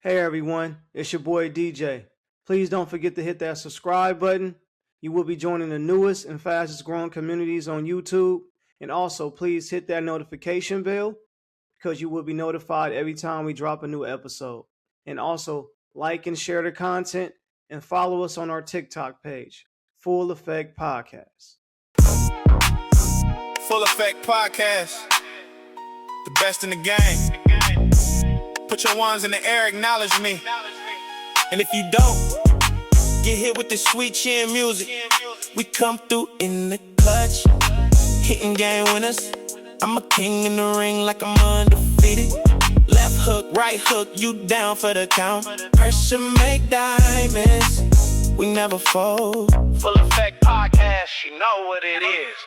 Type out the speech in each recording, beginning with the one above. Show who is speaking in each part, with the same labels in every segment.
Speaker 1: Hey everyone, it's your boy DJ. Please don't forget to hit that subscribe button. You will be joining the newest and fastest growing communities on YouTube. And also, please hit that notification bell because you will be notified every time we drop a new episode. And also, like and share the content and follow us on our TikTok page, Full Effect Podcast.
Speaker 2: Full Effect Podcast, the best in the game. Put your ones in the air, acknowledge me. And if you don't, get hit with the sweet chin music. We come through in the clutch, hitting game winners. I'm a king in the ring like I'm undefeated. Left hook, right hook, you down for the count. Pressure make diamonds, we never fold. Full Effect Podcast, you know what it is.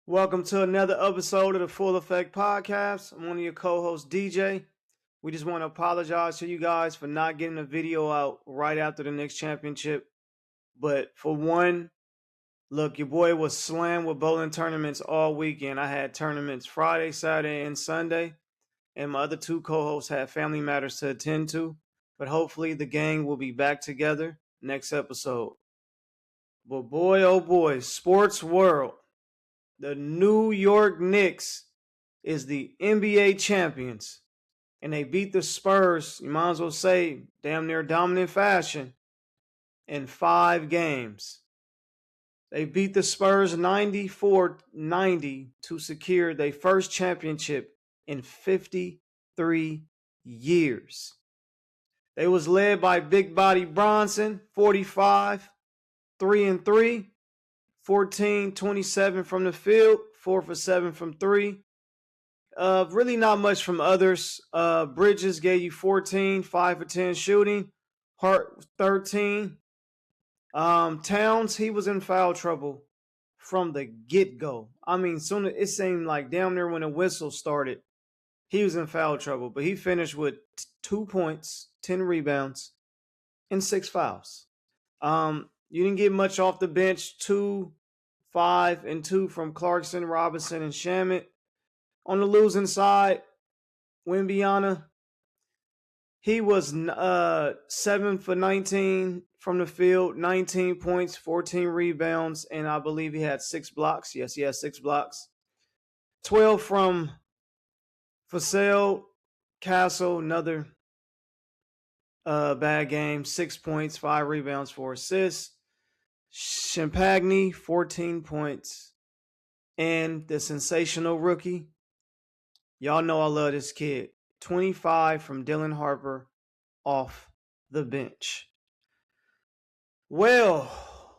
Speaker 1: Welcome to another episode of the Full Effect Podcast. I'm one of your co-hosts, DJ. We just want to apologize to you guys for not getting a video out right after the Knicks championship. But for one, look, your boy was slammed with bowling tournaments all weekend. I had tournaments Friday, Saturday, and Sunday. And my other two co-hosts had family matters to attend to. But hopefully the gang will be back together next episode. But boy, oh boy, sports world. The New York Knicks is the NBA champions, and they beat the Spurs, you might as well say, damn near dominant fashion, in 5 games. They beat the Spurs 94-90 to secure their first championship in 53 years. They was led by big body Brunson, 45, 3-3. 14-27 from the field, 4 for 7 from 3. Really not much from others. Bridges gave you 14, 5 for 10 shooting. Hart 13. Towns, he was in foul trouble from the get-go. I mean, soon it seemed like down there when the whistle started, he was in foul trouble. But he finished with 2 points, 10 rebounds, and 6 fouls. You didn't get much off the bench. 2, 5, and 2 from Clarkson, Robinson, and Shamet. On the losing side, Wimbiana, he was 7 for 19 from the field, 19 points, 14 rebounds, and I believe he had 6 blocks. Yes, he had 6 blocks. 12 from Fasel, Castle, another bad game, 6 points, 5 rebounds, 4 assists. Champagne, 14 points. And the sensational rookie, y'all know I love this kid, 25 from Dylan Harper off the bench. Well,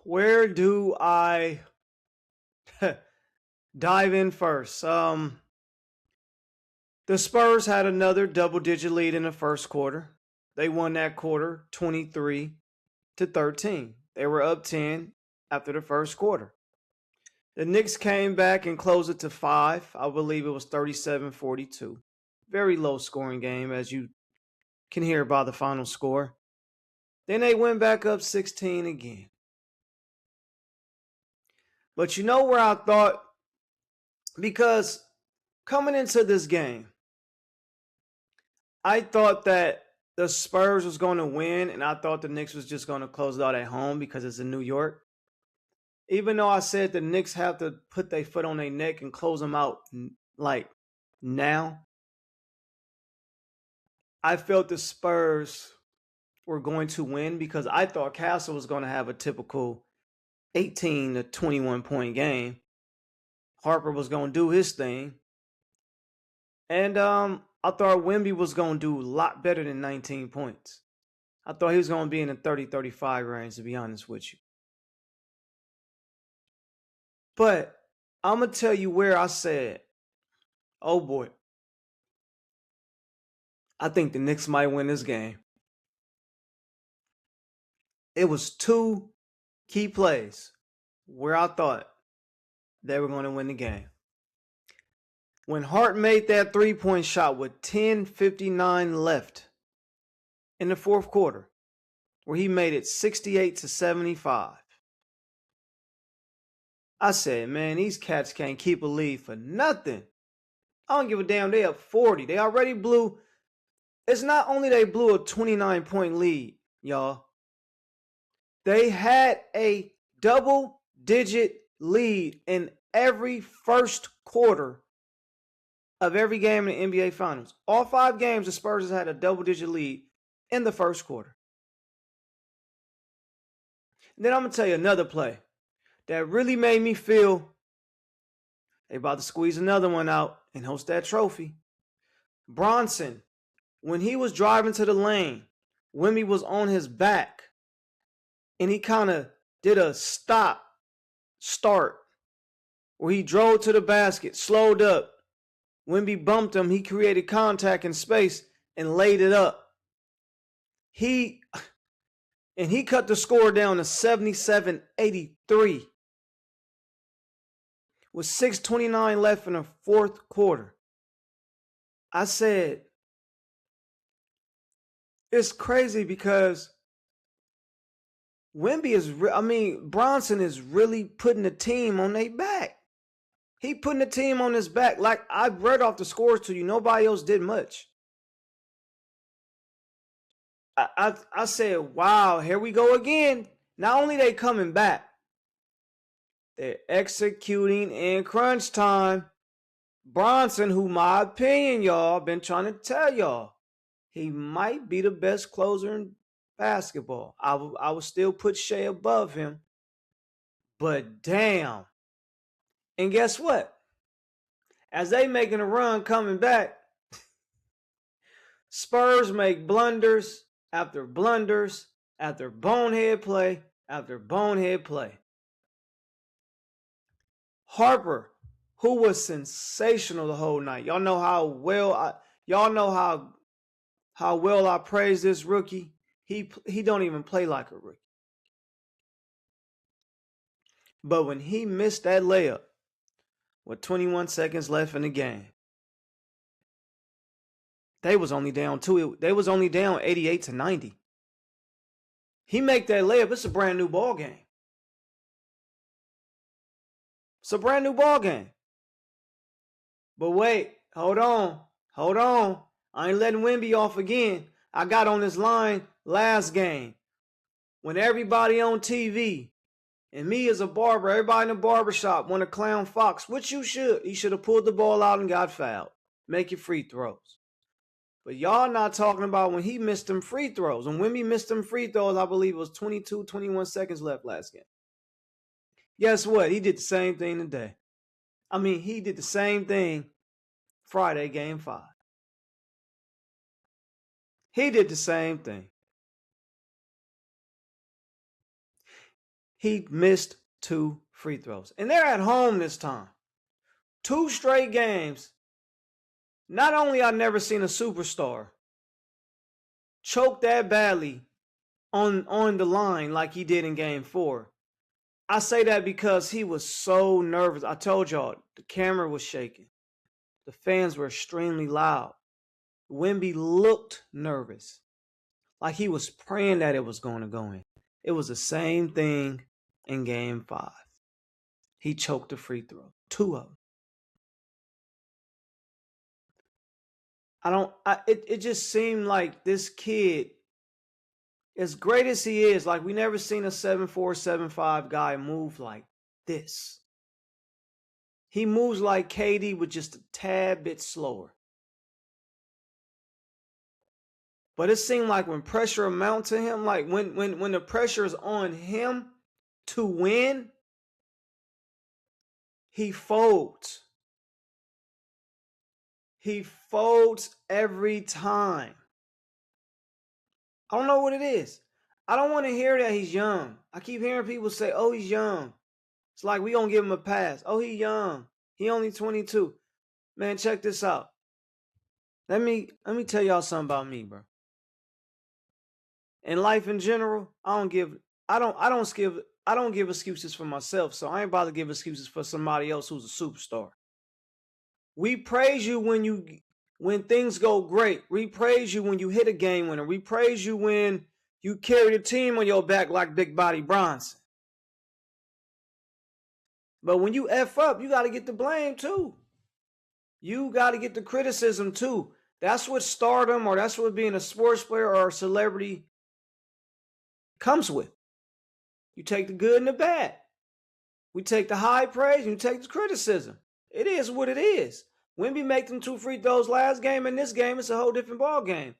Speaker 1: where do I dive in first? The Spurs had another double-digit lead in the first quarter. They won that quarter 23-13. They were up 10 after the first quarter. The Knicks came back and closed it to 5. I believe it was 37-42. Very low scoring game, as you can hear by the final score. Then they went back up 16 again. But you know where I thought, because coming into this game, I thought that the Spurs was going to win, and I thought the Knicks was just going to close it out at home because it's in New York. Even though I said the Knicks have to put their foot on their neck and close them out like now, I felt the Spurs were going to win because I thought Castle was going to have a typical 18 to 21 point game. Harper was going to do his thing. And I thought Wemby was going to do a lot better than 19 points. I thought he was going to be in the 30-35 range, to be honest with you. But I'm going to tell you where I said, oh boy, I think the Knicks might win this game. It was 2 key plays where I thought they were going to win the game. When Hart made that 3-point shot with 10:59 left in the fourth quarter, where he made it 68-75. I said, man, these cats can't keep a lead for nothing. I don't give a damn. They up 40. They already blew It's not only they blew a 29-point lead, y'all. They had a double-digit lead in every first quarter of every game in the NBA Finals. All 5 games, the Spurs had a double-digit lead in the first quarter. And then I'm going to tell you another play that really made me feel they about to squeeze another one out and host that trophy. Brunson, when he was driving to the lane, Wemby was on his back, and he kind of did a start, where he drove to the basket, slowed up. Wemby bumped him. He created contact in space and laid it up. He cut the score down to 77-83 with 6:29 left in the fourth quarter. I said, it's crazy because Brunson is really putting the team on their back. He putting the team on his back. Like I read off the scores to you, nobody else did much. I said, wow, here we go again. Not only they coming back, they're executing in crunch time. Brunson, who my opinion, y'all, been trying to tell y'all, he might be the best closer in basketball. I would still put Shea above him. But damn. And guess what? As they making a run coming back, Spurs make blunders after blunders after bonehead play after bonehead play. Harper, who was sensational the whole night. Y'all know how well I praise this rookie. He don't even play like a rookie. But when he missed that layup with 21 seconds left in the game, they was only down 88-90. He make that layup, it's a brand new ball game. It's a brand new ball game. But wait, hold on. I ain't letting Wemby off again. I got on this line last game when everybody on TV and me as a barber, everybody in the barbershop want to clown Fox, which you should. He should have pulled the ball out and got fouled. Make your free throws. But y'all not talking about when he missed them free throws. When Wemby missed them free throws, I believe it was 21 seconds left last game. Guess what? He did the same thing today. He did the same thing Friday, game 5. He did the same thing. He missed 2 free throws. And they're at home this time. 2 straight games. Not only I never seen a superstar choke that badly on the line like he did in game 4. I say that because he was so nervous. I told y'all, the camera was shaking. The fans were extremely loud. Wemby looked nervous. Like he was praying that it was going to go in. It was the same thing in game 5. He choked the free throw. 2 of them. It just seemed like this kid, as great as he is, like we never seen a 7'4", 7'5" guy move like this. He moves like KD with just a tad bit slower. But it seemed like when pressure amounts to him, like when the pressure is on him to win, he folds. He folds every time. I don't know what it is. I don't want to hear that he's young. I keep hearing people say, oh, he's young. It's like we gonna give him a pass. Oh, he's young. He only 22. Man, check this out. Let me tell y'all something about me, bro. In life in general, I don't give excuses for myself, so I ain't about to give excuses for somebody else who's a superstar. We praise you when things go great. We praise you when you hit a game winner. We praise you when you carry the team on your back like Big Body Brunson. But when you F up, you got to get the blame too. You got to get the criticism too. That's what stardom, or that's what being a sports player or a celebrity comes with. You take the good and the bad. We take the high praise and you take the criticism. It is what it is. Wemby make them 2 free throws last game, and this game it's a whole different ball game.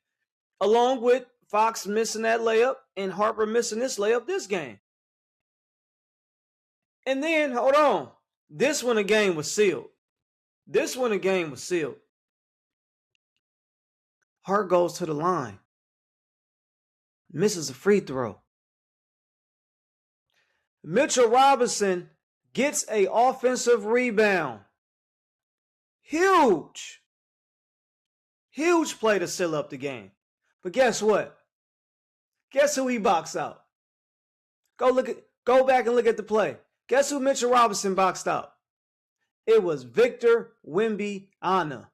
Speaker 1: Along with Fox missing that layup and Harper missing this layup this game. And then, hold on. This one, the game was sealed. Hart goes to the line. Misses a free throw. Mitchell Robinson gets an offensive rebound. Huge play to seal up the game. But guess what? Guess who he boxed out? Go back and look at the play. Guess who Mitchell Robinson boxed out? It was Victor Wembanyama.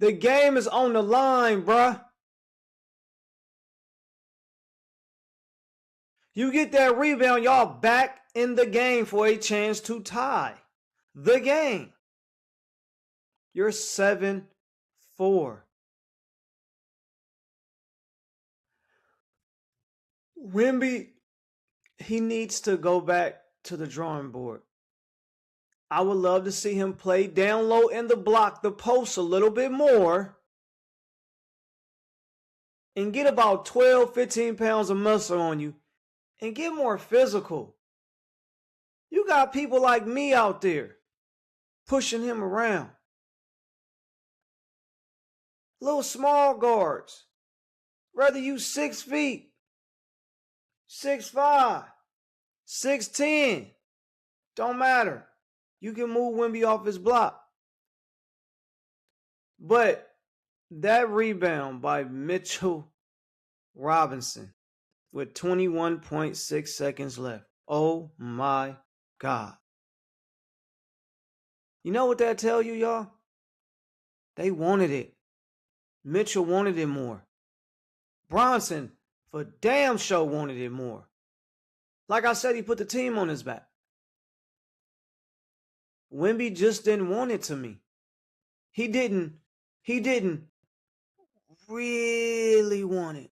Speaker 1: The game is on the line, bruh. You get that rebound, y'all back in the game for a chance to tie the game. You're 7-4. Wemby, he needs to go back to the drawing board. I would love to see him play down low in the block, the post a little bit more, and get about 12, 15 pounds of muscle on you and get more physical. You got people like me out there pushing him around. Little small guards. Whether you 6 feet, 6'5", 6'10", don't matter. You can move Wemby off his block. But that rebound by Mitchell Robinson with 21.6 seconds left. Oh my God. You know what that tell you, y'all? They wanted it. Mitchell wanted it more. Brunson, for damn sure, wanted it more. Like I said, he put the team on his back. Wemby just didn't want it to me. He didn't really want it.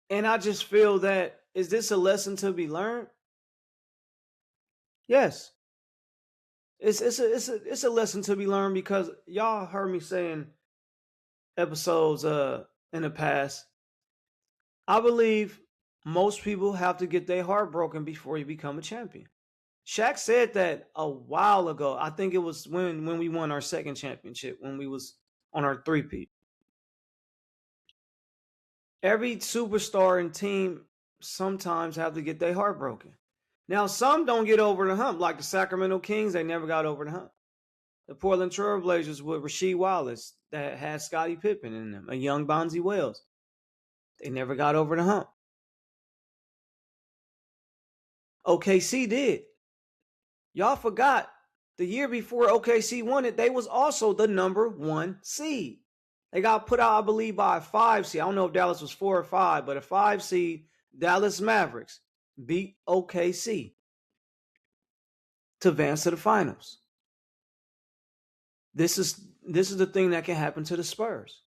Speaker 1: And I just feel that, is this a lesson to be learned? Yes. It's a lesson to be learned, because y'all heard me saying episodes in the past. I believe most people have to get their heart broken before you become a champion. Shaq said that a while ago. I think it was when we won our second championship, when we was on our three-peat. Every superstar and team sometimes have to get their heart broken. Now, some don't get over the hump, like the Sacramento Kings. They never got over the hump. The Portland Trail Blazers with Rasheed Wallace, that had Scottie Pippen in them, a young Bonzi Wells. They never got over the hump. OKC did. Y'all forgot, the year before OKC won it, they was also the number 1 seed. They got put out, I believe, by a 5 seed. I don't know if Dallas was 4 or 5, but a 5 seed, Dallas Mavericks, beat OKC to advance to the finals. This is the thing that can happen to the Spurs.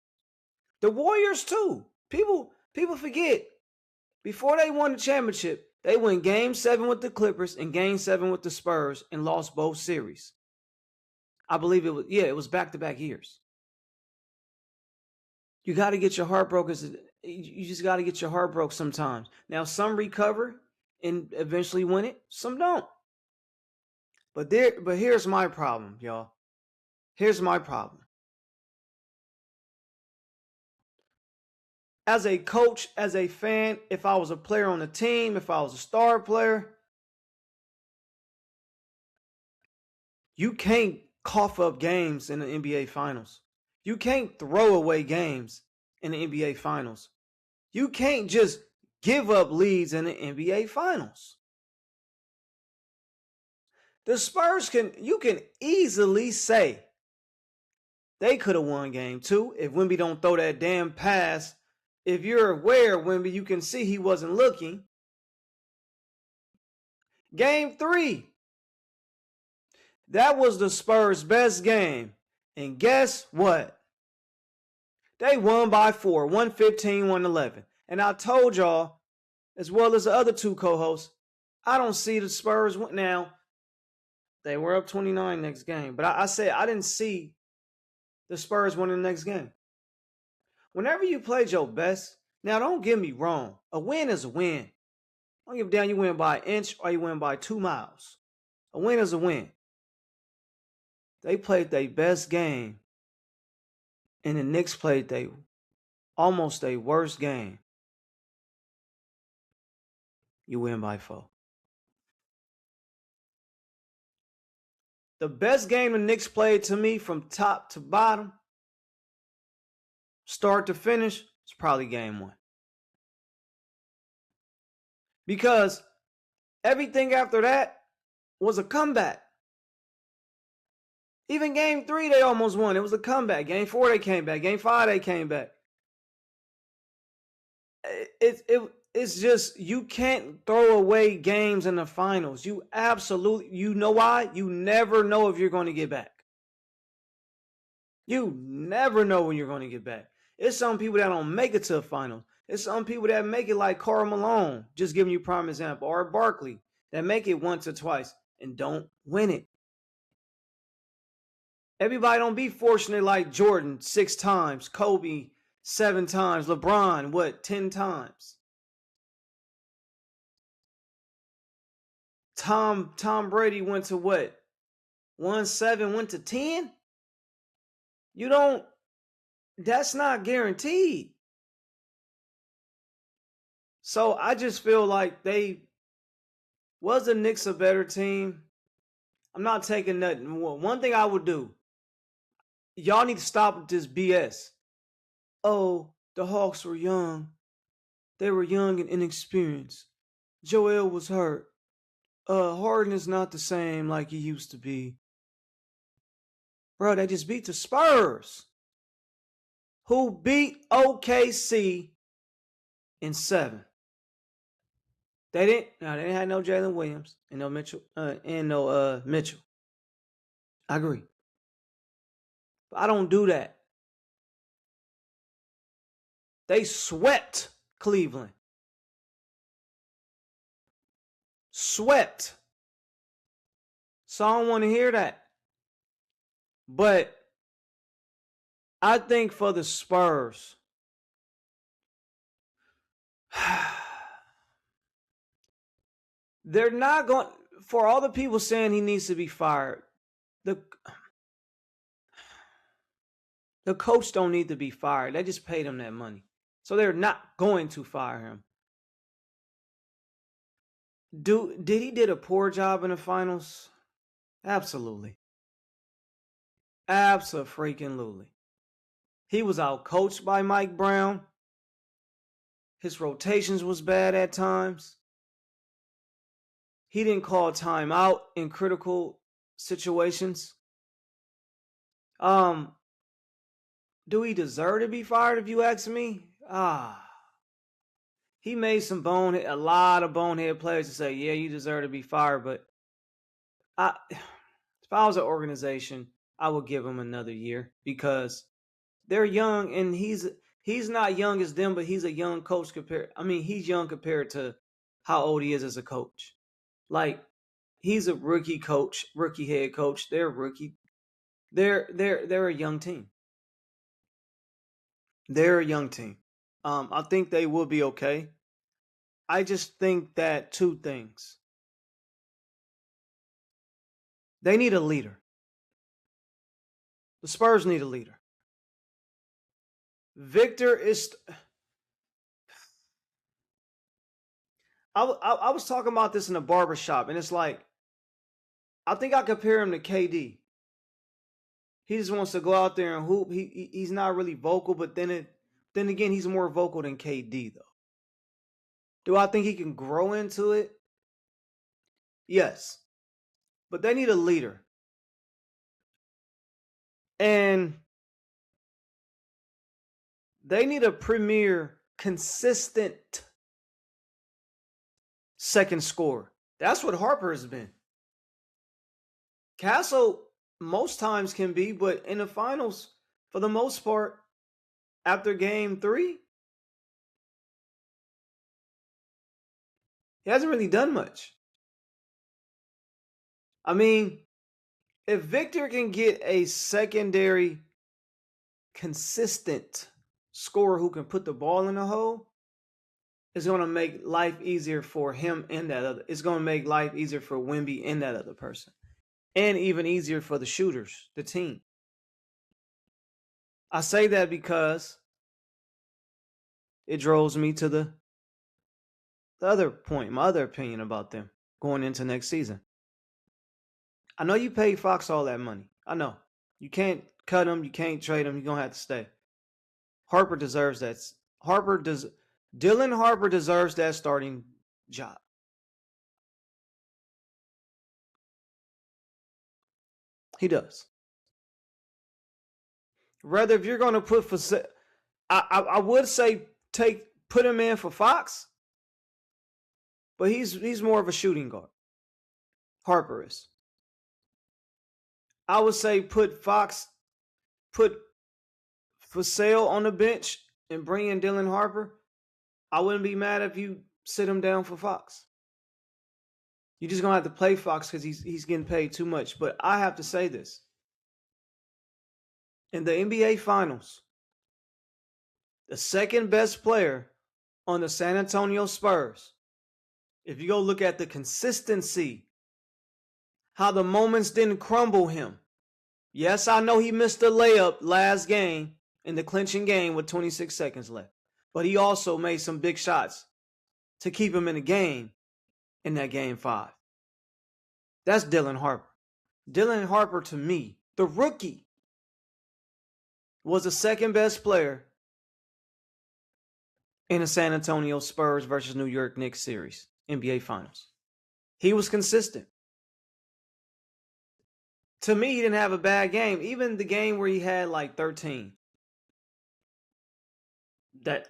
Speaker 1: The Warriors too. People forget. Before they won the championship, they won Game 7 with the Clippers and Game 7 with the Spurs and lost both series. I believe it was back-to-back years. You got to get your heart broken. You just got to get your heart broke sometimes. Now, some recover and eventually win it. Some don't. But here's my problem, y'all. Here's my problem. As a coach, as a fan, if I was a player on the team, if I was a star player, you can't cough up games in the NBA Finals. You can't throw away games in the NBA Finals. You can't just give up leads in the NBA Finals. The Spurs you can easily say they could have won Game 2 if Wemby don't throw that damn pass. If you're aware, Wemby, you can see he wasn't looking. Game 3. That was the Spurs' best game. And guess what? They won by 4, 115, 111. And I told y'all, as well as the other two co-hosts, I don't see the Spurs win. Now, they were up 29 next game. But I said I didn't see the Spurs winning the next game. Whenever you played your best, now don't get me wrong. A win is a win. I don't give a damn you win by an inch or you win by 2 miles. A win is a win. They played their best game. And the Knicks played almost their worst game. You win by 4. The best game the Knicks played to me from top to bottom, start to finish, is probably game 1. Because everything after that was a comeback. Even game 3, they almost won. It was a comeback. Game 4, they came back. Game 5, they came back. It's just, you can't throw away games in the finals. You know why? You never know if you're going to get back. You never know when you're going to get back. It's some people that don't make it to the finals. It's some people that make it like Karl Malone, just giving you a prime example, or Barkley, that make it once or twice and don't win it. Everybody don't be fortunate like Jordan 6 times, Kobe 7 times, LeBron, 10 times? Tom Brady went to 1-7, went to 10? That's not guaranteed. So I just feel like was the Knicks a better team? I'm not taking nothing. One thing I would do, y'all need to stop with this BS. Oh, the Hawks were young. They were young and inexperienced. Joel was hurt. Harden is not the same like he used to be. Bro, they just beat the Spurs, who beat OKC in 7. They didn't have no Jalen Williams and no Mitchell Mitchell. I agree. But I don't do that. They swept Cleveland. Swept. So I don't want to hear that. But I think for the Spurs, they're not going, for all the people saying he needs to be fired, the coach don't need to be fired. They just paid him that money. So they're not going to fire him. Did he did a poor job in the finals? Absolutely. Abso-freaking-lutely. He was out-coached by Mike Brown. His rotations was bad at times. He didn't call timeout in critical situations. Do he deserve to be fired if you ask me? He made a lot of bonehead players to say, yeah, you deserve to be fired, but if I was an organization, I would give him another year because they're young and he's not young as them, but he's a young coach he's young compared to how old he is as a coach. Like, he's a rookie coach, rookie head coach. They're rookie. They're a young team. They're a young team. I think they will be okay. I just think that 2 things. They need a leader. The Spurs need a leader. Victor is... I was talking about this in a barbershop, and it's like, I think I compare him to KD. He just wants to go out there and hoop. He's not really vocal, but then again, he's more vocal than KD, though. Do I think he can grow into it? Yes. But they need a leader. And they need a premier, consistent second scorer. That's what Harper has been. Castle most times can be, but in the finals, for the most part, after game 3, he hasn't really done much. I mean, if Victor can get a secondary, consistent scorer who can put the ball in the hole, it's going to make life easier for him and that other. It's going to make life easier for Wemby and that other person. And even easier for the shooters, the team. I say that because it draws me to the other point, my other opinion about them going into next season. I know you paid Fox all that money. I know. You can't cut him. You can't trade him. You're going to have to stay. Harper deserves that. Dylan Harper deserves that starting job. He does. Rather, if you're going to put for, I would say put him in for Fox, but he's more of a shooting guard. Harper is. I would say put Vassell on the bench and bring in Dylan Harper. I wouldn't be mad if you sit him down for Fox. You're just gonna have to play Fox because he's getting paid too much. But I have to say this. In the NBA Finals, the second best player on the San Antonio Spurs, if you go look at the consistency, how the moments didn't crumble him. Yes, I know he missed a layup last game in the clinching game with 26 seconds left. But he also made some big shots to keep him in the game in that game 5. That's Dylan Harper. Dylan Harper, to me, the rookie, was the second best player in the San Antonio Spurs versus New York Knicks series, NBA Finals. He was consistent. To me, he didn't have a bad game. Even the game where he had like 13. That's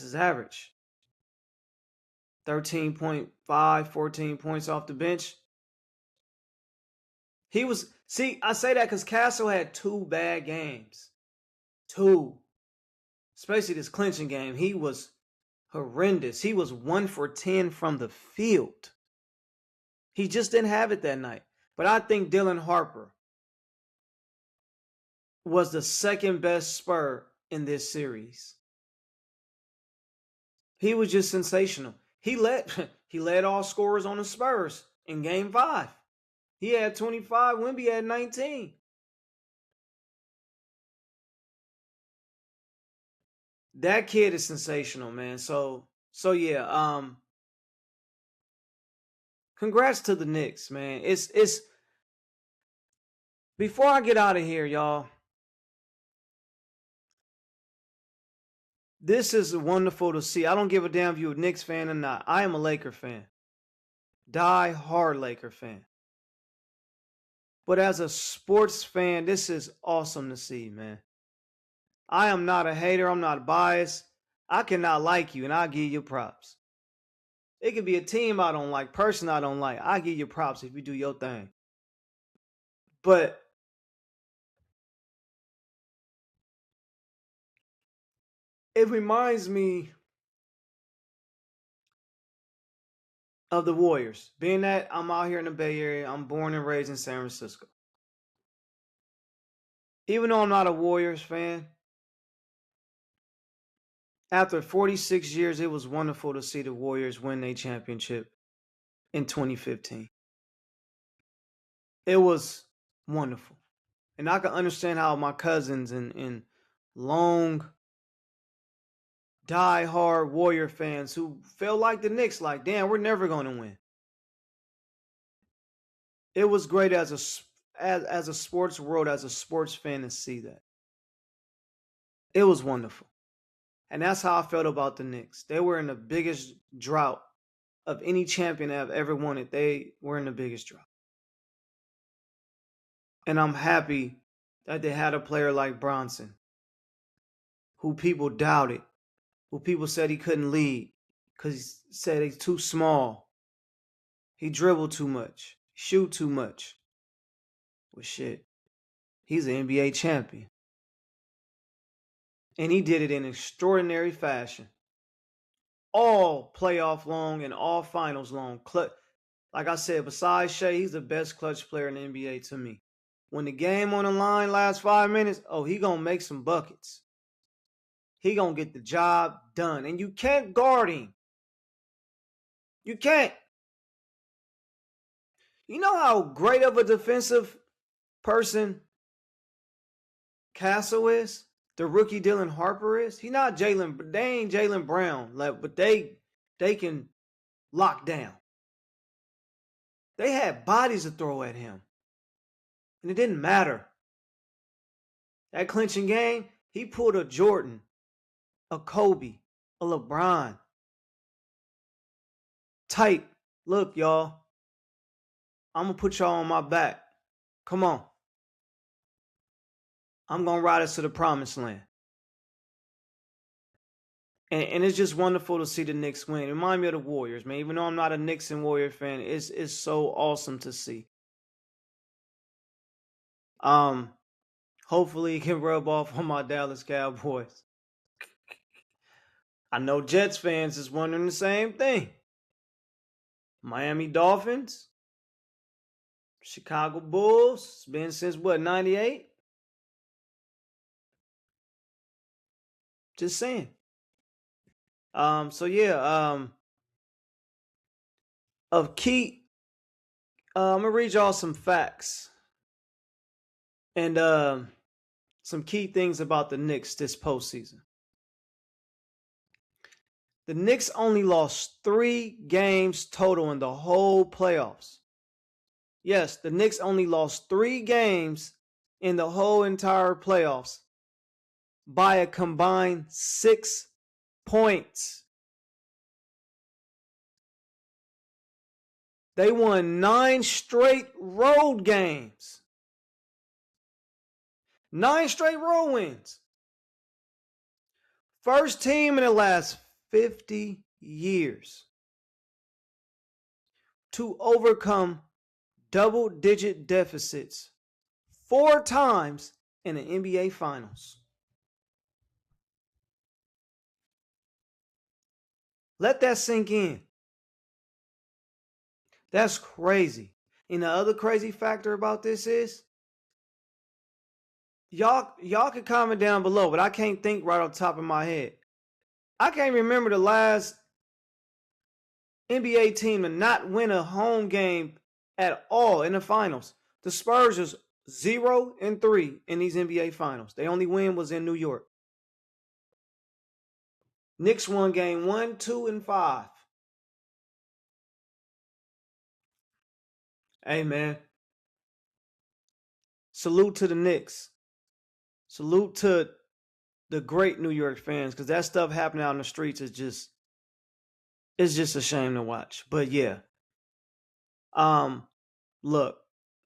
Speaker 1: his average. 13.5, 14 points off the bench. I say that because Castle had 2 bad games. 2. Especially this clinching game. He was horrendous. He was 1 for 10 from the field. He just didn't have it that night. But I think Dylan Harper was the second best Spur in this series. He was just sensational. He led all scorers on the Spurs in game 5. He had 25, Wemby had 19. That kid is sensational, man. So yeah, congrats to the Knicks, man. It's before I get out of here, y'all. This is wonderful to see. I don't give a damn if you're a Knicks fan or not. I am a Laker fan. Die-hard Laker fan. But as a sports fan, this is awesome to see, man. I am not a hater. I'm not biased. I cannot like you, and I'll give you props. It could be a team I don't like, person I don't like. I'll give you props if you do your thing. But it reminds me of the Warriors. Being that I'm out here in the Bay Area, I'm born and raised in San Francisco. Even though I'm not a Warriors fan, after 46 years, it was wonderful to see the Warriors win a championship in 2015. It was wonderful. And I can understand how my cousins and long, die-hard Warrior fans who felt like the Knicks, like, damn, we're never going to win. It was great as a sports world, as a sports fan to see that. It was wonderful. And that's how I felt about the Knicks. They were in the biggest drought of any champion I've ever wanted. They were in the biggest drought. And I'm happy that they had a player like Brunson, who people doubted, who people said he couldn't lead because he said he's too small. He dribbled too much. shoot too much. Well, shit, he's an NBA champion. And he did it in extraordinary fashion. All playoff long and all finals long. Like I said, besides Shea, he's the best clutch player in the NBA to me. When the game on the line lasts 5 minutes, he gonna make some buckets. He gonna get the job done. And you can't guard him. You can't. You know how great of a defensive person Castle is? The rookie Dylan Harper is? They ain't Jaylen Brown, but they can lock down. They had bodies to throw at him. And it didn't matter. That clinching game, he pulled a Jordan, a Kobe, a LeBron. Tight. Look, y'all. I'm going to put y'all on my back. Come on. I'm going to ride us to the promised land. And it's just wonderful to see the Knicks win. It reminds me of the Warriors, man. Even though I'm not a Knicks and Warrior fan, it's so awesome to see. Hopefully it can rub off on my Dallas Cowboys. I know Jets fans is wondering the same thing. Miami Dolphins, Chicago Bulls, it's been since what, 98? Just saying. Of key, I'm gonna read y'all some facts and some key things about the Knicks this postseason. The Knicks only lost 3 games total in the whole playoffs. Yes, the Knicks only lost 3 games in the whole entire playoffs by a combined 6 points. They won 9 straight road games. 9 straight road wins. First team in the last 50 years to overcome double-digit deficits 4 times in the NBA Finals. Let that sink in. That's crazy. And the other crazy factor about this is, y'all can comment down below, but I can't think right off the top of my head. I can't remember the last NBA team to not win a home game at all in the finals. The Spurs is 0-3 in these NBA finals. The only win was in New York. Knicks won game 1, 2, and 5. Hey, man. Salute to the Knicks. Salute to the great New York fans, because that stuff happening out in the streets is just a shame to watch. But yeah. Look,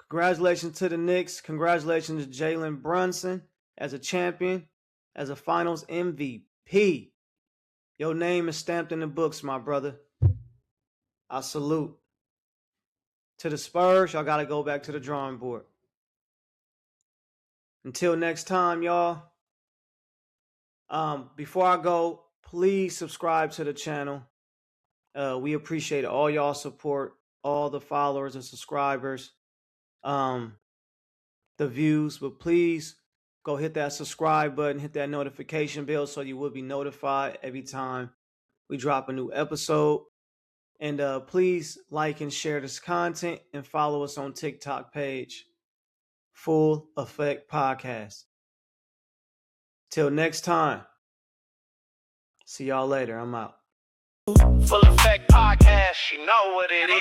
Speaker 1: congratulations to the Knicks. Congratulations to Jalen Brunson as a champion, as a finals MVP. Your name is stamped in the books, my brother. I salute. To the Spurs, y'all got to go back to the drawing board. Until next time, y'all. Before I go, please subscribe to the channel. We appreciate all y'all support, all the followers and subscribers, the views. But please go hit that subscribe button, hit that notification bell so you will be notified every time we drop a new episode. And please like and share this content and follow us on TikTok page, Full Effect Podcast. Till next time. See y'all later. I'm out.
Speaker 2: Full Effect Podcast, you know what it is.